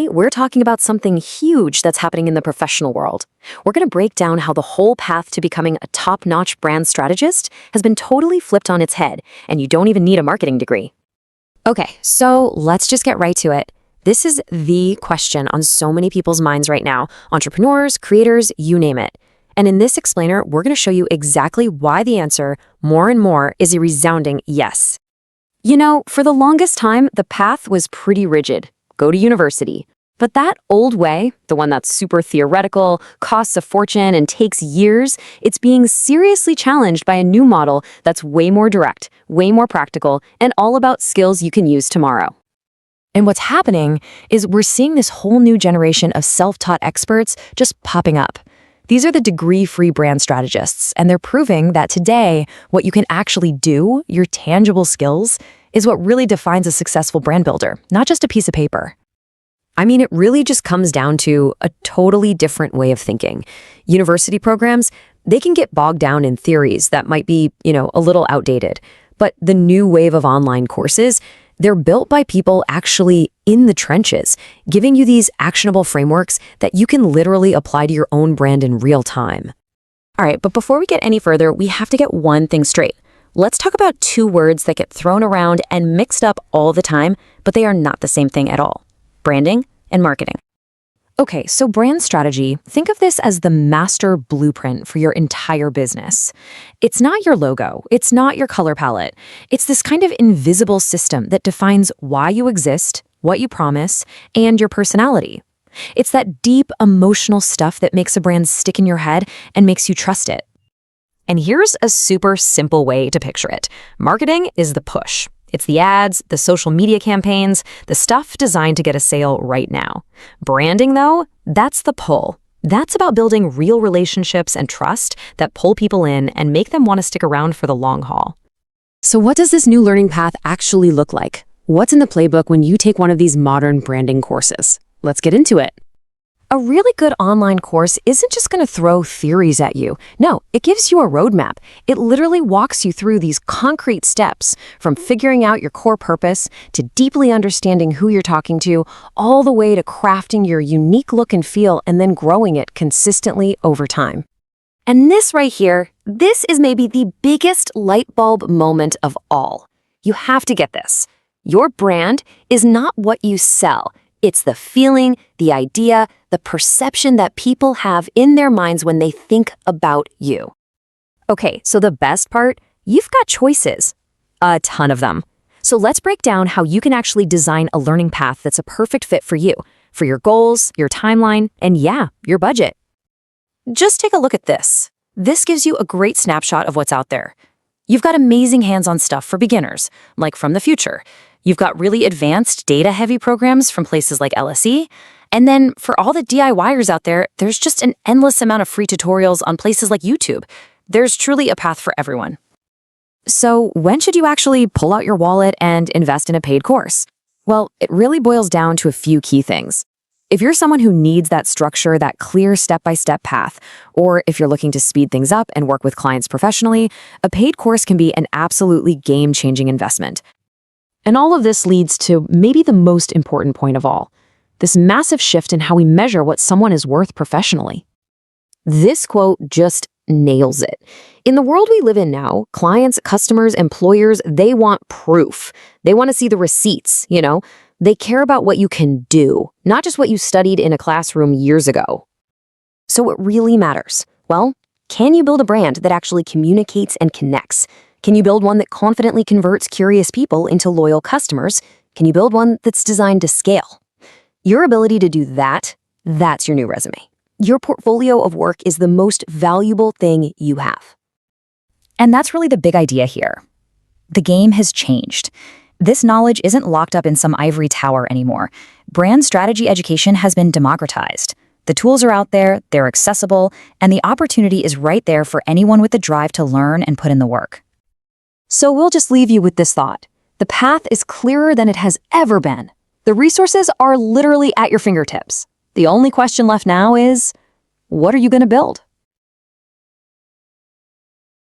Today, we're talking about something huge that's happening in the professional world. We're going to break down how the whole path to becoming a top-notch brand strategist has been totally flipped on its head, and you don't even need a marketing degree. Okay, so let's just get right to it. This is the question on so many people's minds right now, entrepreneurs, creators, you name it. And in this explainer, we're going to show you exactly why the answer, more and more, is a resounding yes. You know, for the longest time, the path was pretty rigid. Go to university. But that old way, the one that's super theoretical, costs a fortune, and takes years, it's being seriously challenged by a new model that's way more direct, way more practical, and all about skills you can use tomorrow. And what's happening is we're seeing this whole new generation of self-taught experts just popping up. These are the degree-free brand strategists, and they're proving that today, what you can actually do, your tangible skills, is what really defines a successful brand builder, not just a piece of paper. I mean, it really just comes down to a totally different way of thinking. University programs, they can get bogged down in theories that might be, a little outdated. But the new wave of online courses, they're built by people actually in the trenches, giving you these actionable frameworks that you can literally apply to your own brand in real time. All right, but before we get any further, we have to get one thing straight. Let's talk about two words that get thrown around and mixed up all the time, but they are not the same thing at all: branding and marketing. Okay, so brand strategy, think of this as the master blueprint for your entire business. It's not your logo, it's not your color palette. It's this kind of invisible system that defines why you exist, what you promise, and your personality. It's that deep emotional stuff that makes a brand stick in your head and makes you trust it. And here's a super simple way to picture it. Marketing is the push. It's the ads, the social media campaigns, the stuff designed to get a sale right now. Branding, though, that's the pull. That's about building real relationships and trust that pull people in and make them want to stick around for the long haul. So what does this new learning path actually look like? What's in the playbook when you take one of these modern branding courses? Let's get into it. A really good online course isn't just going to throw theories at you. No, it gives you a roadmap. It literally walks you through these concrete steps, from figuring out your core purpose to deeply understanding who you're talking to, all the way to crafting your unique look and feel and then growing it consistently over time. And this right here, this is maybe the biggest light bulb moment of all. You have to get this. Your brand is not what you sell. It's the feeling, the idea, the perception that people have in their minds when they think about you. Okay, so the best part, you've got choices. A ton of them. So let's break down how you can actually design a learning path that's a perfect fit for you, for your goals, your timeline, and yeah, your budget. Just take a look at this. This gives you a great snapshot of what's out there. You've got amazing hands-on stuff for beginners, like From the Future. You've got really advanced data-heavy programs from places like LSE. And then for all the DIYers out there, there's just an endless amount of free tutorials on places like YouTube. There's truly a path for everyone. So when should you actually pull out your wallet and invest in a paid course? Well, it really boils down to a few key things. If you're someone who needs that structure, that clear step-by-step path, or if you're looking to speed things up and work with clients professionally, a paid course can be an absolutely game-changing investment. And all of this leads to maybe the most important point of all, this massive shift in how we measure what someone is worth professionally. This quote just nails it. In the world we live in now, clients, customers, employers, they want proof. They want to see the receipts, They care about what you can do, not just what you studied in a classroom years ago. So what really matters? Well, can you build a brand that actually communicates and connects? Can you build one that confidently converts curious people into loyal customers? Can you build one that's designed to scale? Your ability to do that, that's your new resume. Your portfolio of work is the most valuable thing you have. And that's really the big idea here. The game has changed. This knowledge isn't locked up in some ivory tower anymore. Brand strategy education has been democratized. The tools are out there, they're accessible, and the opportunity is right there for anyone with the drive to learn and put in the work. So we'll just leave you with this thought. The path is clearer than it has ever been. The resources are literally at your fingertips. The only question left now is, what are you going to build?